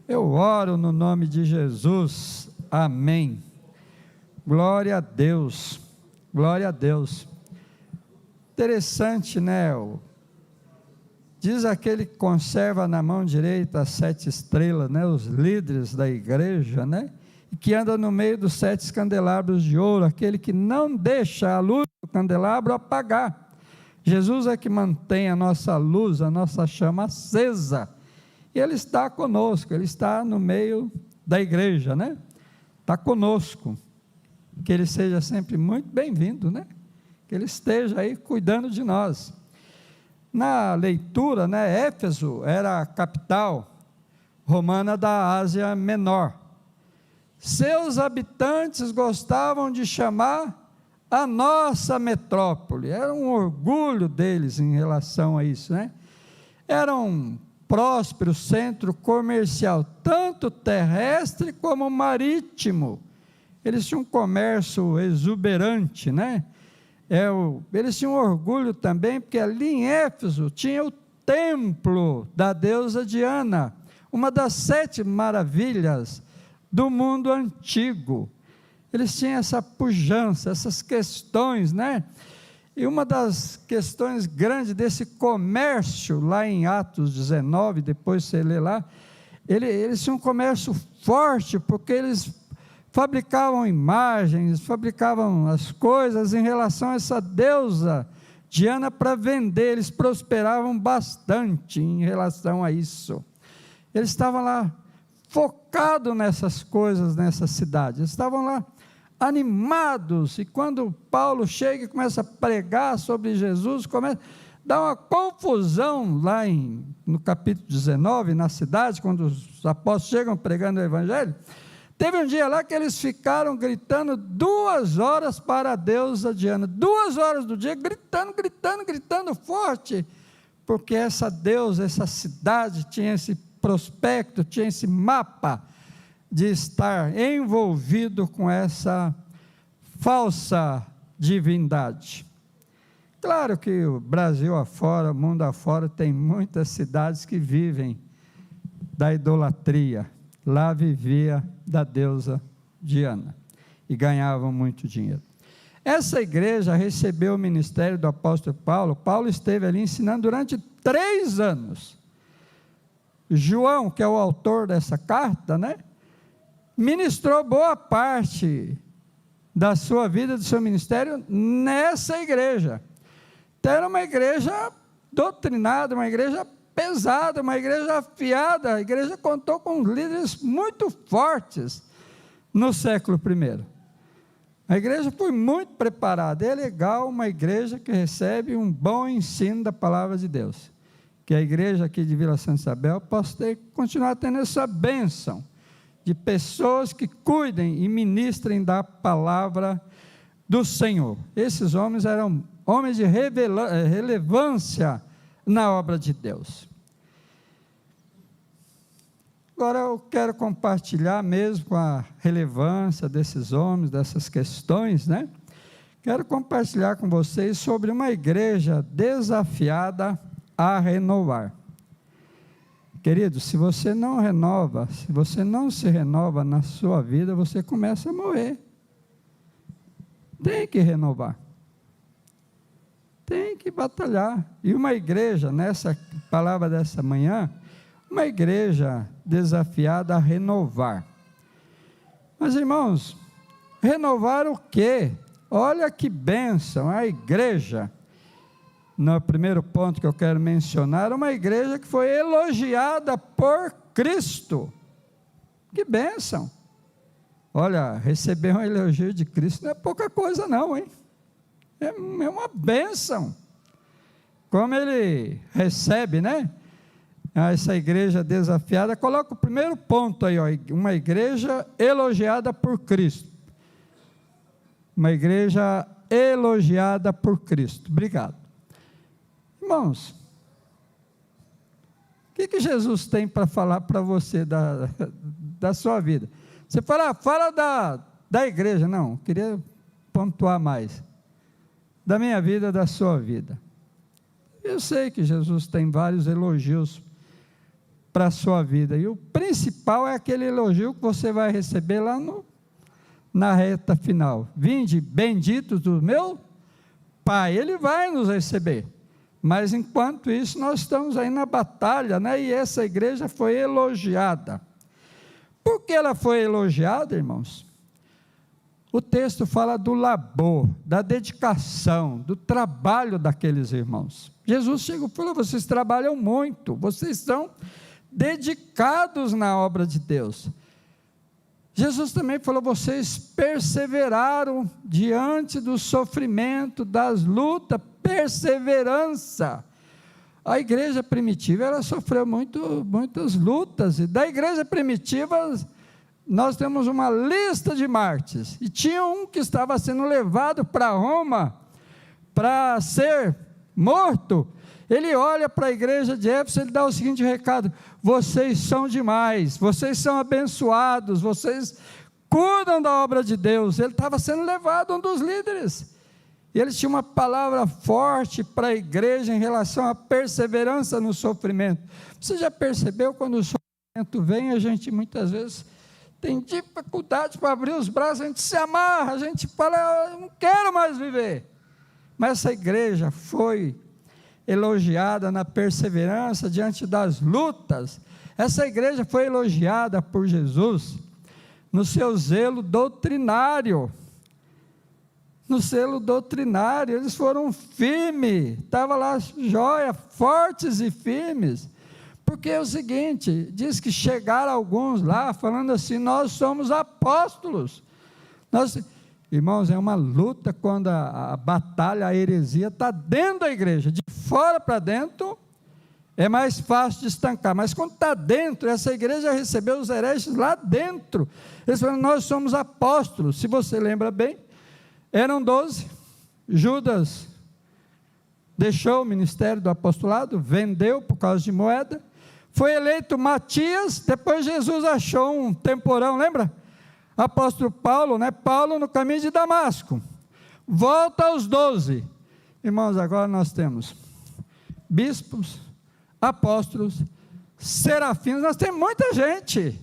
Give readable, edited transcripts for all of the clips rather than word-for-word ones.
Eu oro no nome de Jesus, amém. Glória a Deus, glória a Deus. Interessante, né? Diz aquele que conserva na mão direita as 7 estrelas, né? Os líderes da igreja, né? E que anda no meio dos 7 candelabros de ouro, aquele que não deixa a luz do candelabro apagar. Jesus é que mantém a nossa luz, a nossa chama acesa. E Ele está conosco, Ele está no meio da igreja, né? Está conosco. Que Ele seja sempre muito bem-vindo, né? Que Ele esteja aí cuidando de nós. Na leitura, né? Éfeso era a capital romana da Ásia Menor. Seus habitantes gostavam de chamar a nossa metrópole. Era um orgulho deles em relação a isso, né? Era um próspero centro comercial, tanto terrestre como marítimo. Eles tinham um comércio exuberante, né? Eles tinham orgulho também, porque ali em Éfeso tinha o templo da deusa Diana, uma das 7 maravilhas do mundo antigo. Eles tinham essa pujança, essas questões, né? E uma das questões grandes desse comércio, lá em Atos 19, depois você lê lá, eles tinham um comércio forte, porque eles fabricavam imagens, fabricavam as coisas em relação a essa deusa Diana para vender. Eles prosperavam bastante em relação a isso. Eles estavam lá focados nessas coisas, nessa cidade, eles estavam lá animados, e quando Paulo chega e começa a pregar sobre Jesus, começa a dar uma confusão lá no capítulo 19, na cidade, quando os apóstolos chegam pregando o evangelho. Teve um dia lá que eles ficaram gritando 2 horas para a deusa Diana, 2 horas do dia, gritando forte, porque essa deusa, essa cidade tinha esse prospecto, tinha esse mapa de estar envolvido com essa falsa divindade. Claro que o Brasil afora, o mundo afora, tem muitas cidades que vivem da idolatria. Lá vivia da deusa Diana e ganhavam muito dinheiro. Essa igreja recebeu o ministério do apóstolo Paulo. Paulo esteve ali ensinando durante 3 anos. João, que é o autor dessa carta, né? Ministrou boa parte da sua vida, do seu ministério, nessa igreja. Então, era uma igreja doutrinada, uma igreja pesada, uma igreja afiada. A igreja contou com líderes muito fortes no século I. A igreja foi muito preparada. É legal uma igreja que recebe um bom ensino da palavra de Deus. Que a igreja aqui de Vila Santa Isabel possa continuar tendo essa bênção de pessoas que cuidem e ministrem da palavra do Senhor. Esses homens eram homens de relevância na obra de Deus. Agora eu quero compartilhar mesmo com a relevância desses homens, dessas questões, né? Quero compartilhar com vocês sobre uma igreja desafiada a renovar. Querido, se você não renova, se você não se renova na sua vida, você começa a morrer. Tem que renovar. Tem que batalhar. E uma igreja, nessa palavra dessa manhã, uma igreja desafiada a renovar. Mas, irmãos, renovar o quê? Olha que bênção, a igreja. No primeiro ponto que eu quero mencionar, uma igreja que foi elogiada por Cristo. Que bênção! Olha, receber um elogio de Cristo não é pouca coisa não, hein? É uma bênção. Como ele recebe, né? Essa igreja desafiada. Coloca o primeiro ponto aí, ó, uma igreja elogiada por Cristo. Uma igreja elogiada por Cristo. Obrigado. Irmãos, o que Jesus tem para falar para você da sua vida? Você fala da igreja. Não, queria pontuar mais. Da minha vida, da sua vida. Eu sei que Jesus tem vários elogios para a sua vida. E o principal é aquele elogio que você vai receber lá na reta final. Vinde, benditos do meu Pai. Ele vai nos receber. Mas enquanto isso, nós estamos aí na batalha, né? E essa igreja foi elogiada. Por que ela foi elogiada, irmãos? O texto fala do labor, da dedicação, do trabalho daqueles irmãos. Jesus chegou e falou: vocês trabalham muito, vocês são dedicados na obra de Deus. Jesus também falou: vocês perseveraram diante do sofrimento, das lutas, perseverança. A igreja primitiva, ela sofreu muitas lutas, e da igreja primitiva, nós temos uma lista de mártires, e tinha um que estava sendo levado para Roma, para ser morto. Ele olha para a igreja de Éfeso, ele dá o seguinte recado: vocês são demais, vocês são abençoados, vocês cuidam da obra de Deus. Ele estava sendo levado, um dos líderes, e ele tinha uma palavra forte para a igreja em relação à perseverança no sofrimento. Você já percebeu, quando o sofrimento vem, a gente muitas vezes tem dificuldade para abrir os braços, a gente se amarra, a gente fala: eu não quero mais viver. Mas essa igreja foi elogiada na perseverança diante das lutas. Essa igreja foi elogiada por Jesus no seu zelo doutrinário. No zelo doutrinário, eles foram firmes, estava lá jóia, fortes e firmes. Porque é o seguinte, diz que chegaram alguns lá falando assim: nós somos apóstolos. Irmãos, é uma luta quando a batalha, a heresia está dentro da igreja. De fora para dentro é mais fácil de estancar, mas quando está dentro, essa igreja recebeu os hereges lá dentro. Eles falaram: nós somos apóstolos. Se você lembra bem, eram 12, Judas deixou o ministério do apostolado, vendeu por causa de moeda, foi eleito Matias, depois Jesus achou um temporão, lembra? Apóstolo Paulo, né? Paulo no caminho de Damasco, volta aos 12, irmãos, agora nós temos bispos, apóstolos, serafins, nós temos muita gente,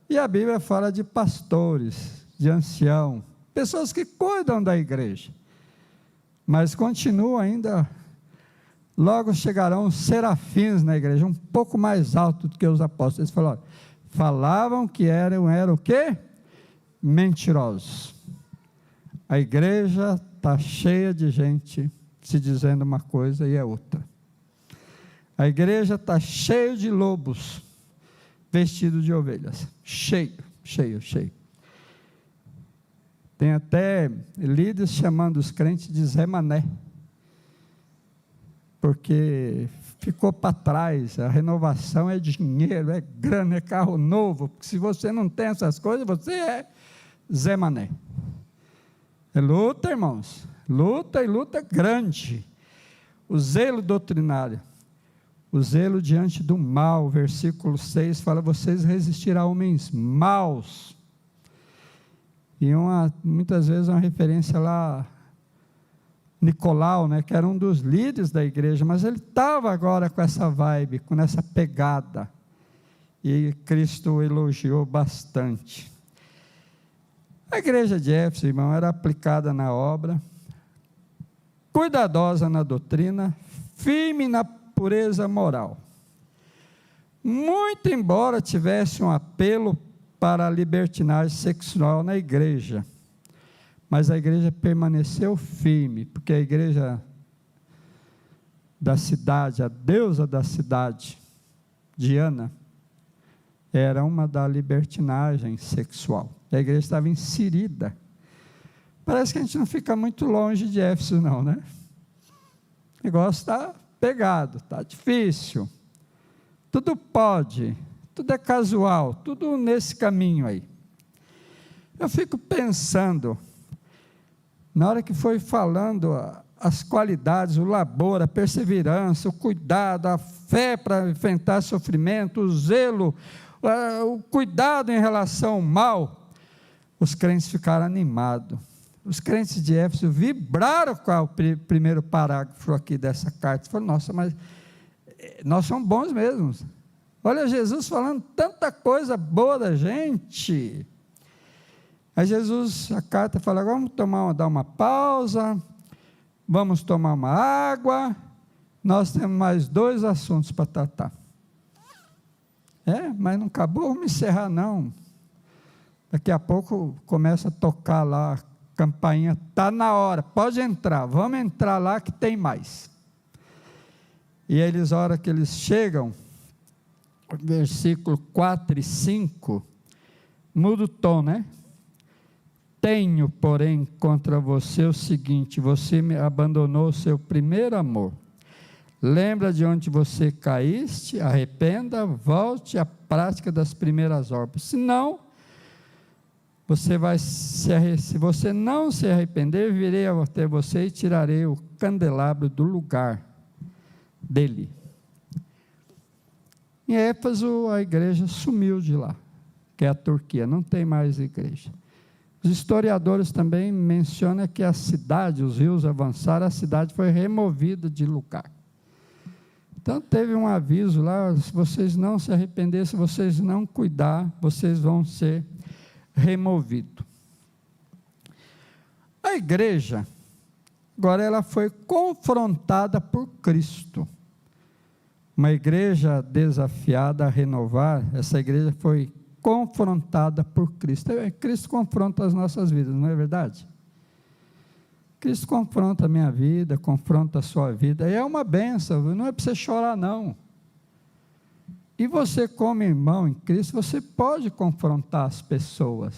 e a Bíblia fala de pastores, de ancião, pessoas que cuidam da igreja, mas continua ainda. Logo chegarão os serafins na igreja, um pouco mais alto do que os apóstolos. Eles falavam que eram o quê? Mentirosos. A igreja está cheia de gente se dizendo uma coisa e é outra. A igreja está cheia de lobos vestidos de ovelhas, cheio. Tem até líderes chamando os crentes de Zé Mané, porque ficou para trás. A renovação é dinheiro, é grana, é carro novo, porque se você não tem essas coisas, você é Zé Mané. É luta, irmãos, luta, e luta grande. O zelo doutrinário, o zelo diante do mal, versículo 6 fala: vocês resistirão a homens maus. E muitas vezes uma referência lá, Nicolau, né, que era um dos líderes da igreja, mas ele estava agora com essa vibe, com essa pegada, e Cristo elogiou bastante. A igreja de Éfeso, irmão, era aplicada na obra, cuidadosa na doutrina, firme na pureza moral. Muito embora tivesse um apelo para a libertinagem sexual na igreja, mas a igreja permaneceu firme, porque a igreja da cidade, a deusa da cidade, Diana, era uma da libertinagem sexual. A igreja estava inserida. Parece que a gente não fica muito longe de Éfeso não, né? O negócio está pegado, está difícil. Tudo pode, tudo é casual, tudo nesse caminho aí. Eu fico pensando, na hora que foi falando as qualidades, o labor, a perseverança, o cuidado, a fé para enfrentar sofrimento, o zelo, o cuidado em relação ao mal, os crentes ficaram animados. Os crentes de Éfeso vibraram com o primeiro parágrafo aqui dessa carta. Falaram: nossa, mas nós somos bons mesmo. Olha Jesus falando tanta coisa boa da gente. Aí Jesus, a carta fala, vamos dar uma pausa, vamos tomar uma água, nós temos mais 2 assuntos para tratar. Mas não acabou, vamos encerrar não. Daqui a pouco começa a tocar lá, a campainha, está na hora, pode entrar, vamos entrar lá que tem mais. E eles, a hora que eles chegam, versículo 4 e 5, muda o tom, né? Tenho, porém, contra você o seguinte, você me abandonou o seu primeiro amor. Lembra de onde você caíste, arrependa, volte à prática das primeiras obras. Senão, se você não se arrepender, virei até você e tirarei o candelabro do lugar dele. Em Éfeso, a igreja sumiu de lá, que é a Turquia, não tem mais igreja. Os historiadores também mencionam que a cidade, os rios avançaram, a cidade foi removida de lugar. Então teve um aviso lá, se vocês não se arrependerem, se vocês não cuidar, vocês vão ser removidos. A igreja, agora ela foi confrontada por Cristo. Uma igreja desafiada a renovar, essa igreja foi confrontada por Cristo. Cristo confronta as nossas vidas, não é verdade? Cristo confronta a minha vida, confronta a sua vida, e é uma bênção, não é para você chorar não. E você como irmão em Cristo, você pode confrontar as pessoas,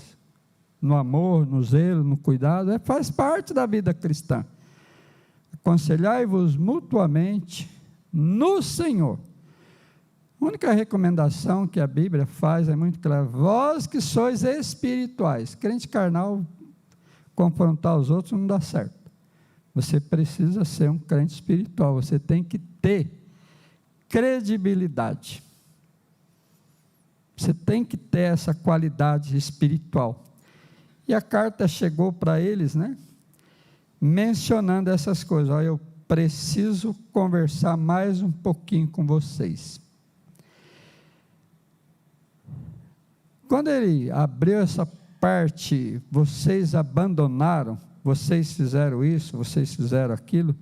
no amor, no zelo, no cuidado, faz parte da vida cristã. Aconselhai-vos mutuamente no Senhor. A única recomendação que a Bíblia faz é muito clara, vós que sois espirituais, crente carnal, confrontar os outros não dá certo, você precisa ser um crente espiritual, você tem que ter credibilidade, você tem que ter essa qualidade espiritual, e a carta chegou para eles, mencionando essas coisas, eu preciso conversar mais um pouquinho com vocês. Quando ele abriu essa parte, vocês abandonaram, vocês fizeram isso, vocês fizeram aquilo,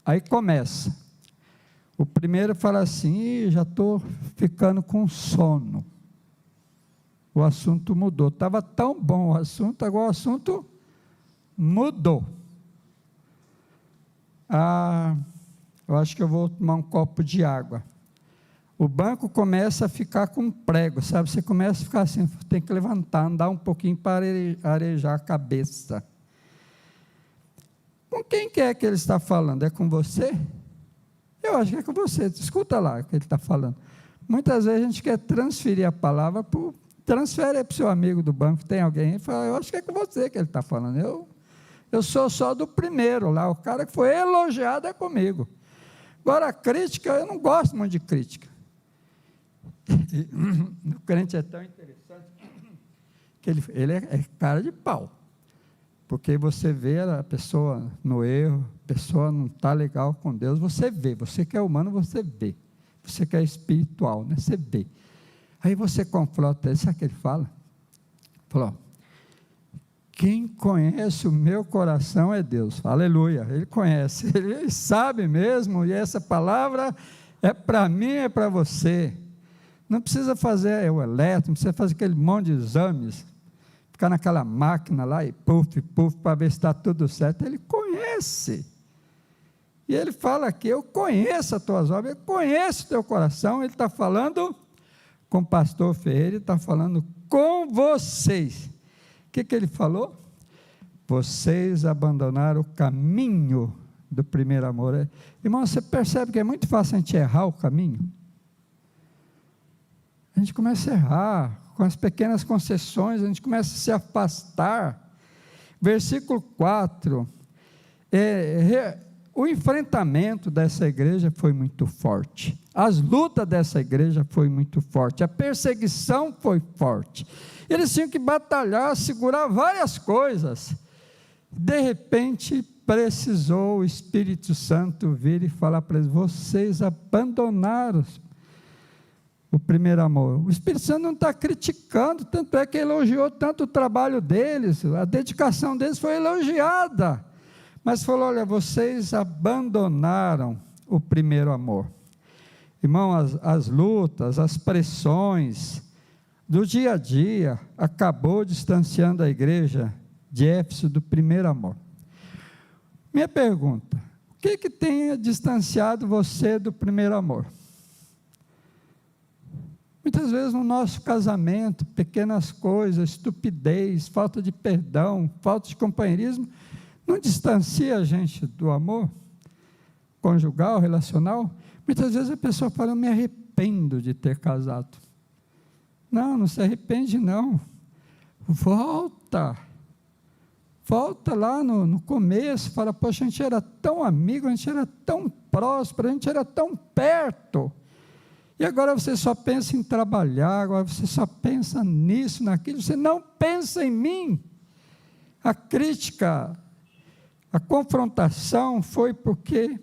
aí começa. O primeiro fala assim, já estou ficando com sono. O assunto mudou, estava tão bom o assunto, agora o assunto mudou. Eu acho que eu vou tomar um copo de água. O banco começa a ficar com prego, sabe? Você começa a ficar assim, tem que levantar, andar um pouquinho para arejar a cabeça. Com quem que é que ele está falando? É com você? Eu acho que é com você, escuta lá o que ele está falando. Muitas vezes a gente quer transferir a palavra, transfere para o seu amigo do banco, tem alguém, e fala, eu acho que é com você que ele está falando, eu sou só do primeiro lá, o cara que foi elogiado é comigo. Agora a crítica, eu não gosto muito de crítica. O crente é tão interessante que ele é cara de pau, porque você vê a pessoa no erro, a pessoa não está legal com Deus, você vê, você que é humano, você vê, você que é espiritual, você vê, aí você confronta ele, sabe o que ele fala? Falou, quem conhece o meu coração é Deus, aleluia, ele conhece, ele sabe mesmo, e essa palavra é para mim, é para você. Não precisa fazer o eletro, não precisa fazer aquele monte de exames, ficar naquela máquina lá e puf, para ver se está tudo certo. Ele conhece. E ele fala aqui, eu conheço as tuas obras, eu conheço o teu coração. Ele está falando com o pastor Ferreira, ele está falando com vocês. O que ele falou? Vocês abandonaram o caminho do primeiro amor. Irmão, você percebe que é muito fácil a gente errar o caminho? A gente começa a errar, com as pequenas concessões, a gente começa a se afastar. Versículo 4, o enfrentamento dessa igreja foi muito forte, as lutas dessa igreja foi muito forte, a perseguição foi forte, eles tinham que batalhar, segurar várias coisas, de repente precisou o Espírito Santo vir e falar para eles, vocês abandonaram o primeiro amor. O Espírito Santo não está criticando, tanto é que elogiou tanto o trabalho deles, a dedicação deles foi elogiada, mas falou: olha, vocês abandonaram o primeiro amor. Irmão, as lutas, as pressões do dia a dia acabou distanciando a igreja de Éfeso do primeiro amor. Minha pergunta: o que tenha distanciado você do primeiro amor? Muitas vezes no nosso casamento, pequenas coisas, estupidez, falta de perdão, falta de companheirismo, não distancia a gente do amor conjugal, relacional? Muitas vezes a pessoa fala: eu me arrependo de ter casado. Não se arrepende não. Volta lá no começo, fala: poxa, a gente era tão amigo, a gente era tão próspero, a gente era tão perto, e agora você só pensa em trabalhar, agora você só pensa nisso, naquilo, você não pensa em mim. A crítica, a confrontação foi porque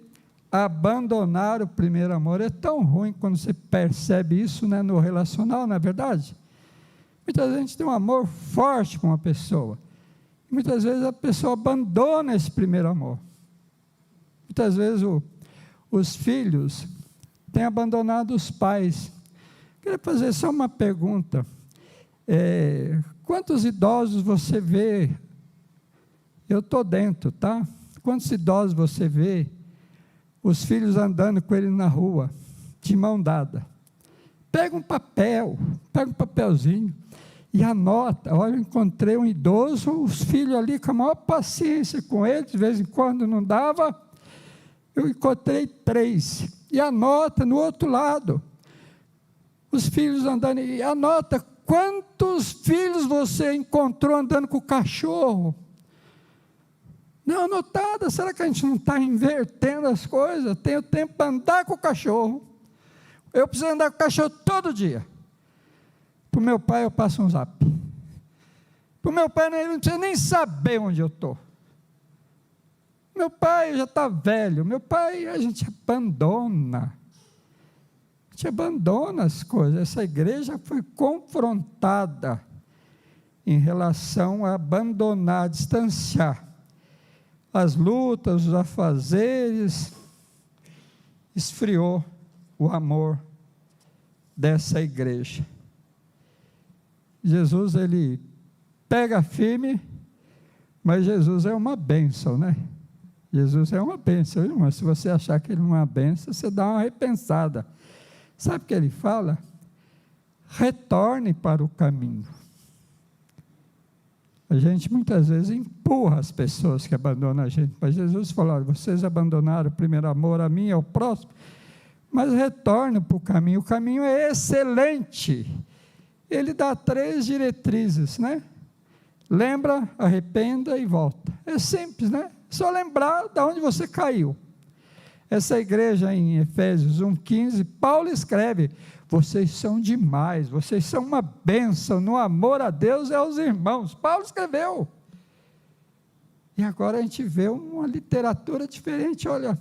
abandonar o primeiro amor. É tão ruim quando você percebe isso, né, no relacional, não é verdade? Muitas vezes a gente tem um amor forte com uma pessoa, muitas vezes a pessoa abandona esse primeiro amor. Muitas vezes os filhos têm abandonado os pais. Queria fazer só uma pergunta: quantos idosos você vê? Eu estou dentro, tá? Quantos idosos você vê os filhos andando com ele na rua, de mão dada? Pega um papelzinho e anota. Olha, eu encontrei um idoso, os filhos ali com a maior paciência com ele, de vez em quando não dava, eu encontrei 3, e anota no outro lado, os filhos andando, e anota quantos filhos você encontrou andando com o cachorro. Não, anotada. Será que a gente não está invertendo as coisas? Tenho tempo para andar com o cachorro, eu preciso andar com o cachorro todo dia. Para o meu pai eu passo um zap, para o meu pai ele não precisa nem saber onde eu estou. Meu pai já está velho, meu pai, a gente abandona as coisas. Essa igreja foi confrontada em relação a abandonar, distanciar as lutas, os afazeres, esfriou o amor dessa igreja. Jesus, ele pega firme, mas Jesus é uma bênção, né? Jesus é uma bênção, irmão. Se você achar que ele não é uma bênção, você dá uma repensada. Sabe o que ele fala? Retorne para o caminho. A gente muitas vezes empurra as pessoas que abandonam a gente, mas Jesus falou: olha, vocês abandonaram o primeiro amor, a mim, ao próximo, mas retorne para o caminho. O caminho é excelente. Ele dá 3 diretrizes, né? Lembra, arrependa e volta. É simples, né? Só lembrar de onde você caiu. Essa igreja em Efésios 1,15, Paulo escreve: vocês são demais, vocês são uma bênção no amor a Deus e aos irmãos. Paulo escreveu. E agora a gente vê uma literatura diferente. Olha,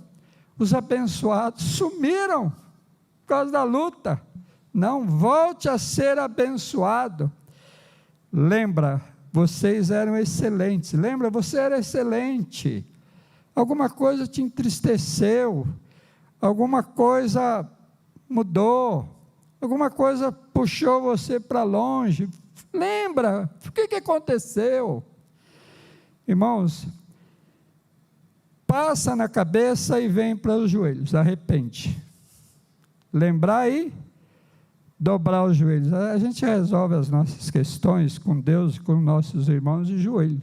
os abençoados sumiram por causa da luta. Não volte a ser abençoado. Lembra, vocês eram excelentes. Lembra, você era excelente. Alguma coisa te entristeceu, alguma coisa mudou, alguma coisa puxou você para longe. Lembra, o que aconteceu? Irmãos, passa na cabeça e vem para os joelhos, arrepende. Lembrar e dobrar os joelhos. A gente resolve as nossas questões com Deus e com nossos irmãos de joelho.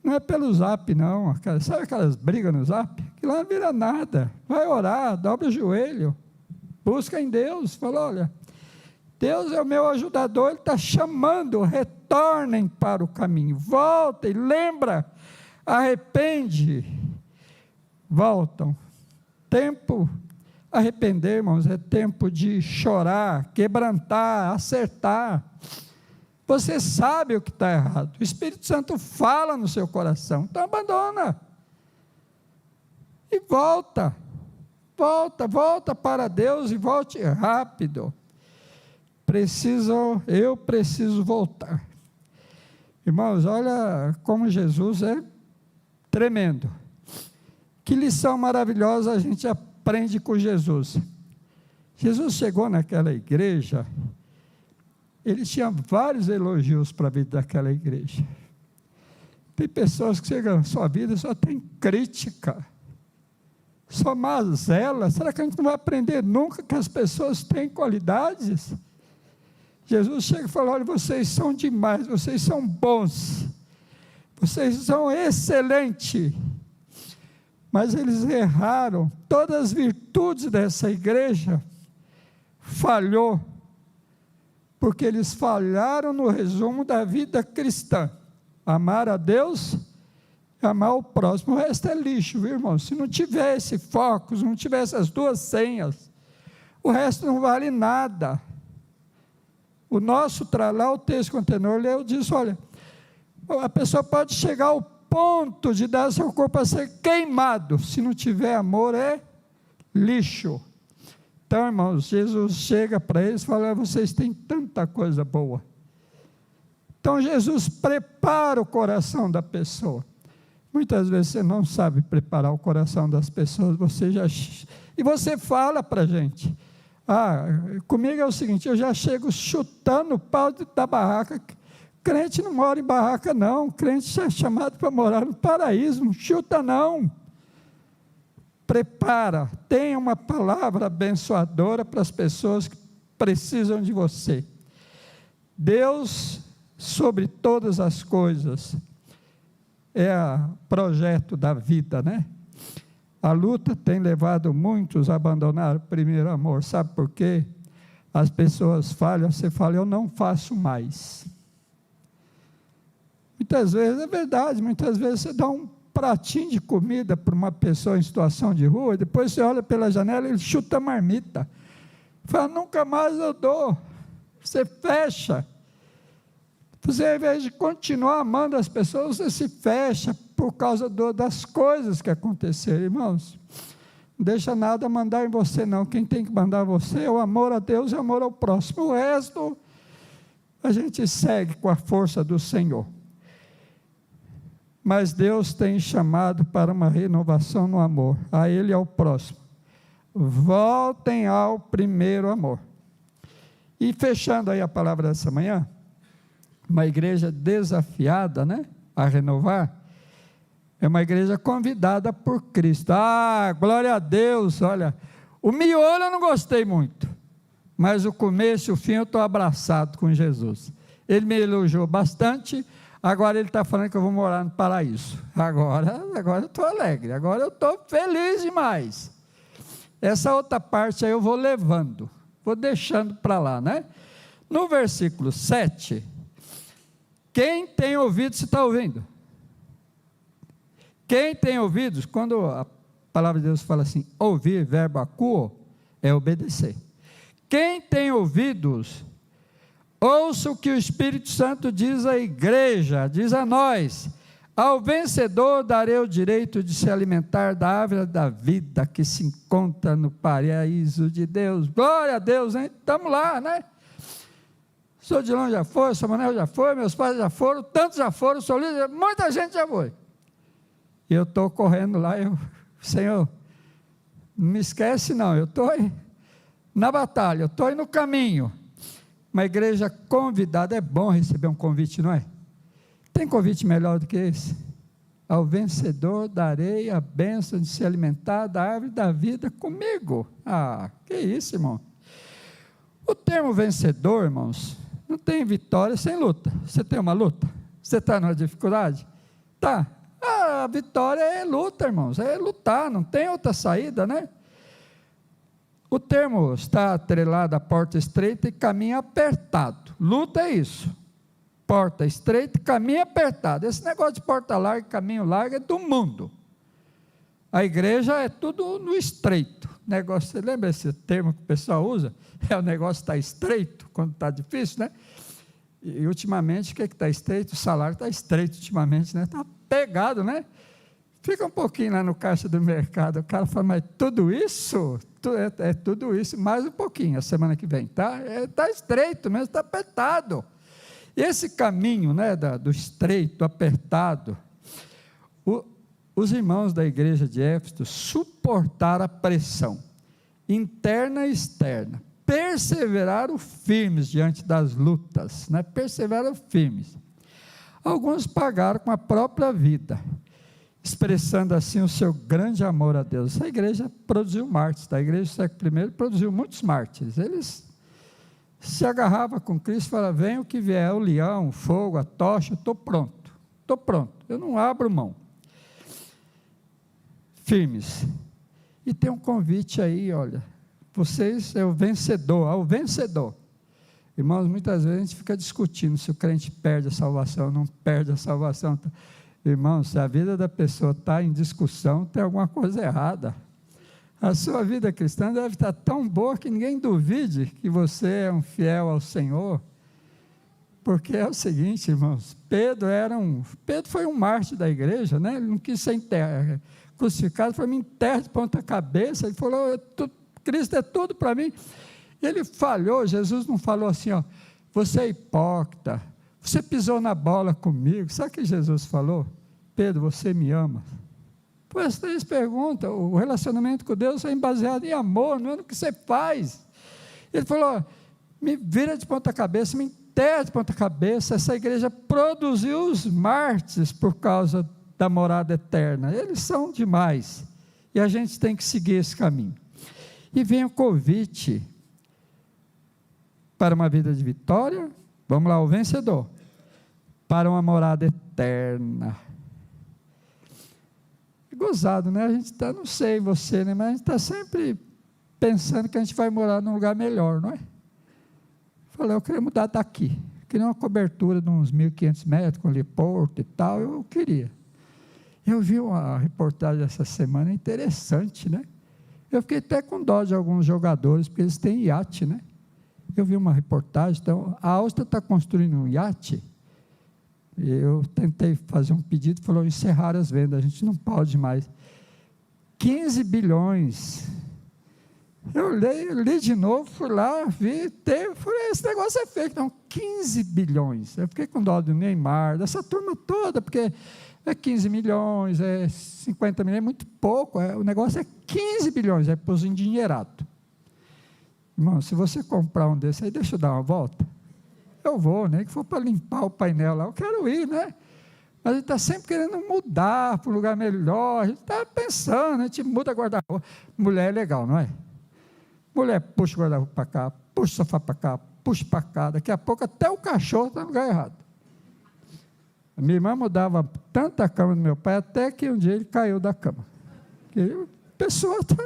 Não é pelo zap não, sabe aquelas brigas no zap? Que lá não vira nada. Vai orar, dobra o joelho, busca em Deus, fala: olha, Deus é o meu ajudador, Ele está chamando, retornem para o caminho, voltem, lembra, arrepende, voltam. Tempo, arrepender, irmãos, é tempo de chorar, quebrantar, acertar. Você sabe o que está errado, o Espírito Santo fala no seu coração, então abandona, e volta, Volta para Deus e volte rápido. Eu preciso voltar. Irmãos, olha como Jesus é tremendo. Que lição maravilhosa a gente aprende com Jesus. Jesus chegou naquela igreja, ele tinha vários elogios para a vida daquela igreja. Tem pessoas que chegam na sua vida e só tem crítica, só mazela. Será que a gente não vai aprender nunca que as pessoas têm qualidades? Jesus chega e fala: olha, vocês são demais, vocês são bons, vocês são excelentes. Mas eles erraram. Todas as virtudes dessa igreja falhou, porque eles falharam no resumo da vida cristã: amar a Deus e amar o próximo. O resto é lixo, viu, irmão? Se não tiver esse foco, se não tiver essas duas senhas, o resto não vale nada. O nosso lá, o texto contenor leu, diz: olha, a pessoa pode chegar ao ponto de dar seu corpo a ser queimado, se não tiver amor, é lixo. Então, irmãos, Jesus chega para eles e fala: vocês têm tanta coisa boa. Então, Jesus prepara o coração da pessoa. Muitas vezes você não sabe preparar o coração das pessoas, e você fala para a gente: comigo é o seguinte, eu já chego chutando o pau da barraca. Crente não mora em barraca, não. Crente é chamado para morar no paraíso, não chuta, não. Prepara, tenha uma palavra abençoadora para as pessoas que precisam de você. Deus, sobre todas as coisas, é o projeto da vida, né? A luta tem levado muitos a abandonar o primeiro amor. Sabe por quê? As pessoas falham, você fala: eu não faço mais. Muitas vezes é verdade, muitas vezes você dá um pratinho de comida para uma pessoa em situação de rua, depois você olha pela janela e ele chuta a marmita. Fala: nunca mais eu dou. Você fecha. Você, ao invés de continuar amando as pessoas, você se fecha por causa das coisas que aconteceram. Irmãos, não deixa nada mandar em você, não. Quem tem que mandar em você é o amor a Deus e o amor ao próximo. O resto, a gente segue com a força do Senhor. Mas Deus tem chamado para uma renovação no amor, a Ele e ao próximo. Voltem ao primeiro amor. E fechando aí a palavra dessa manhã, uma igreja desafiada, né, a renovar, é uma igreja convidada por Cristo. Glória a Deus. Olha, o miolo eu não gostei muito, mas o começo e o fim eu estou abraçado com Jesus. Ele me elogiou bastante. Agora ele está falando que eu vou morar no paraíso. Agora eu estou alegre, agora eu estou feliz demais. Essa outra parte aí eu vou levando, vou deixando para lá, né? No versículo 7, quem tem ouvido, se está ouvindo? Quem tem ouvidos, quando a palavra de Deus fala assim, ouvir, verbo acuo, é obedecer. Quem tem ouvidos, ouça o que o Espírito Santo diz à igreja, diz a nós: ao vencedor darei o direito de se alimentar da árvore da vida que se encontra no paraíso de Deus. Glória a Deus, hein? Estamos lá, né? O senhor Dilão já foi, o senhor Manuel já foi, meus pais já foram, tantos já foram, o senhor Líder, muita gente já foi. E eu estou correndo lá, Senhor, não me esquece não, eu estou na batalha, eu estou aí no caminho. Uma igreja convidada, é bom receber um convite, não é? Tem convite melhor do que esse? Ao vencedor darei a bênção de se alimentar da árvore da vida comigo. Que isso, irmão? O termo vencedor, irmãos, não tem vitória sem luta. Você tem uma luta? Você está numa dificuldade? Tá. A vitória é luta, irmãos, é lutar, não tem outra saída, né? O termo está atrelado à porta estreita e caminho apertado. Luta é isso. Porta estreita e caminho apertado. Esse negócio de porta larga e caminho largo é do mundo. A igreja é tudo no estreito. Negócio, você lembra esse termo que o pessoal usa? O negócio está estreito, quando está difícil, né? E ultimamente, o que está estreito? O salário está estreito ultimamente, né? Está pegado, né? Fica um pouquinho lá no caixa do mercado. O cara fala, mas tudo isso? É tudo isso, mais um pouquinho, a semana que vem, tá? Está estreito mesmo, está apertado. E esse caminho, né, do estreito, apertado, os irmãos da igreja de Éfeso suportaram a pressão, interna e externa, perseveraram firmes diante das lutas, né? Perseveraram firmes. Alguns pagaram com a própria vida, expressando assim o seu grande amor a Deus. Essa igreja produziu mártires, a igreja do século I produziu muitos mártires. Eles se agarravam com Cristo e falavam, vem o que vier, o leão, o fogo, a tocha, estou pronto, eu não abro mão. Firmes. E tem um convite aí, olha, vocês é o vencedor, ao vencedor. Irmãos, muitas vezes a gente fica discutindo se o crente perde a salvação, não perde a salvação. Irmãos, se a vida da pessoa está em discussão, tem alguma coisa errada. A sua vida cristã deve estar tão boa que ninguém duvide que você é um fiel ao Senhor. Porque é o seguinte, irmãos, Pedro foi um mártir da igreja, né? Ele não quis ser crucificado, foi me enterra de ponta cabeça. Ele falou, Cristo é tudo para mim. Ele falhou, Jesus não falou assim, ó, você é hipócrita, você pisou na bola comigo. Sabe o que Jesus falou? Pedro, você me ama? Pois três perguntas, o relacionamento com Deus é baseado em amor, não é no que você faz. Ele falou, me vira de ponta cabeça, me enterra de ponta cabeça. Essa igreja produziu os mártires por causa da morada eterna. Eles são demais, e a gente tem que seguir esse caminho. E vem o convite para uma vida de vitória, vamos lá, o vencedor, para uma morada eterna. É gozado, né? A gente está, não sei você, né? Mas a gente está sempre pensando que a gente vai morar num lugar melhor, não é? Falei, eu queria mudar daqui, queria uma cobertura de uns 1.500 metros, com heliporto e tal, eu queria. Eu vi uma reportagem essa semana interessante, né? Eu fiquei até com dó de alguns jogadores, porque eles têm iate, né? Eu vi uma reportagem, então, a Áustria está construindo um iate, eu tentei fazer um pedido, falou, encerrar as vendas, a gente não pode mais. 15 bilhões. Eu li de novo, fui lá, falei, esse negócio é feito, não, 15 bilhões. Eu fiquei com dó do Neymar, dessa turma toda, porque é 15 milhões, é 50 milhões, é muito pouco, o negócio é 15 bilhões, é para os endinheirados. Irmão, se você comprar um desses aí, deixa eu dar uma volta. Eu vou, né? Que for para limpar o painel lá, eu quero ir, né? Mas a gente está sempre querendo mudar para um lugar melhor, a gente está pensando, a gente muda guarda-roupa. Mulher é legal, não é? Mulher puxa o guarda-roupa para cá, puxa o sofá para cá, puxa para cá, daqui a pouco até o cachorro está no lugar errado. A minha irmã mudava tanta cama do meu pai, até que um dia ele caiu da cama. A pessoa está...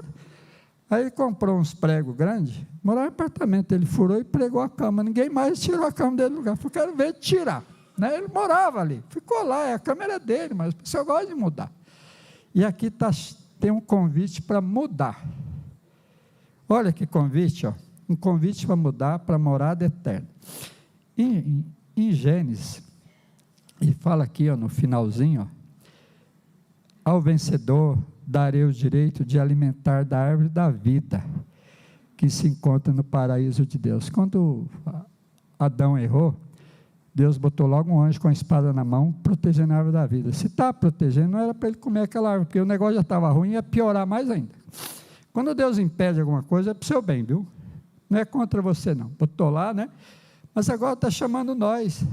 Aí ele comprou uns pregos grandes, morava em apartamento, ele furou e pregou a cama, ninguém mais tirou a cama dele do lugar, eu quero ver ele tirar, né? Ele morava ali, ficou lá, a cama era dele, mas o pessoal gosta de mudar, e aqui tem um convite para mudar, olha que convite, ó, um convite para mudar para a morada eterna, em Gênesis, e fala aqui ó, no finalzinho, ó, ao vencedor darei o direito de alimentar da árvore da vida, que se encontra no paraíso de Deus. Quando Adão errou, Deus botou logo um anjo com a espada na mão, protegendo a árvore da vida. Se está protegendo, não era para ele comer aquela árvore, porque o negócio já estava ruim, ia piorar mais ainda. Quando Deus impede alguma coisa, é para o seu bem, viu? Não é contra você não, botou lá, né? Mas agora está chamando nós,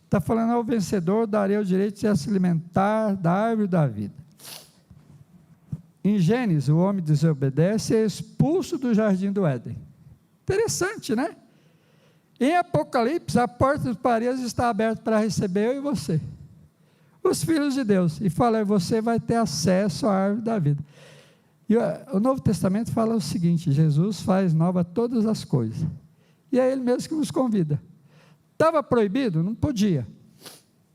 está falando ao vencedor, darei o direito de se alimentar da árvore da vida. Em Gênesis, o homem desobedece e é expulso do jardim do Éden. Interessante, né? Em Apocalipse, a porta dos paraísos está aberta para receber eu e você, os filhos de Deus, e fala, você vai ter acesso à árvore da vida. E o Novo Testamento fala o seguinte, Jesus faz nova todas as coisas, e é Ele mesmo que nos convida. Estava proibido? Não podia,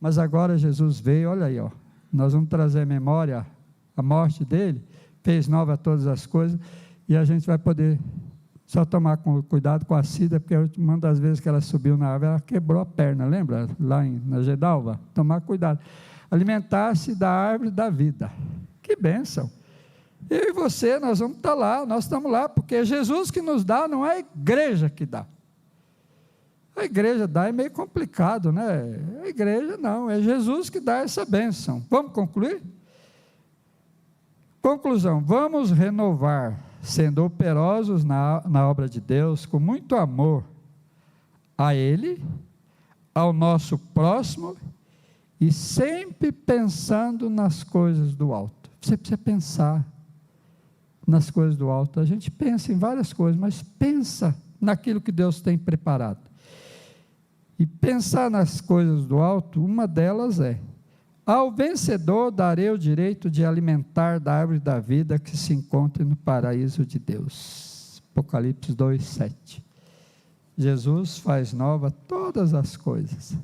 mas agora Jesus veio, olha aí, ó, nós vamos trazer à memória a morte dele, fez nova todas as coisas, e a gente vai poder só tomar cuidado com a Cida, porque uma das vezes que ela subiu na árvore, ela quebrou a perna, lembra? Lá na Gedalva, tomar cuidado. alimentar-se da árvore da vida. Que bênção! Eu e você, nós vamos estar lá, nós estamos lá, porque é Jesus que nos dá, não é a igreja que dá. A igreja dá é meio complicado, né? A igreja não, é Jesus que dá essa bênção. Vamos concluir? Conclusão, vamos renovar, sendo operosos na obra de Deus, com muito amor a Ele, ao nosso próximo, e sempre pensando nas coisas do alto. Você precisa pensar nas coisas do alto. A gente pensa em várias coisas, mas pensa naquilo que Deus tem preparado. E pensar nas coisas do alto, uma delas é: ao vencedor darei o direito de alimentar da árvore da vida que se encontra no paraíso de Deus. Apocalipse 2:7. Jesus faz nova todas as coisas.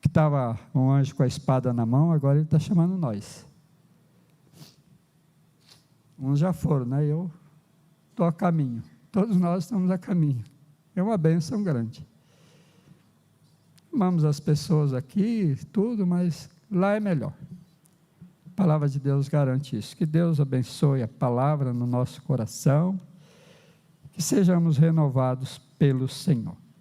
Que estava um anjo com a espada na mão, agora ele está chamando nós. Uns já foram, né? Eu estou a caminho. Todos nós estamos a caminho. É uma bênção grande. Amamos as pessoas aqui, tudo, mas lá é melhor. A palavra de Deus garante isso. Que Deus abençoe a palavra no nosso coração. Que sejamos renovados pelo Senhor.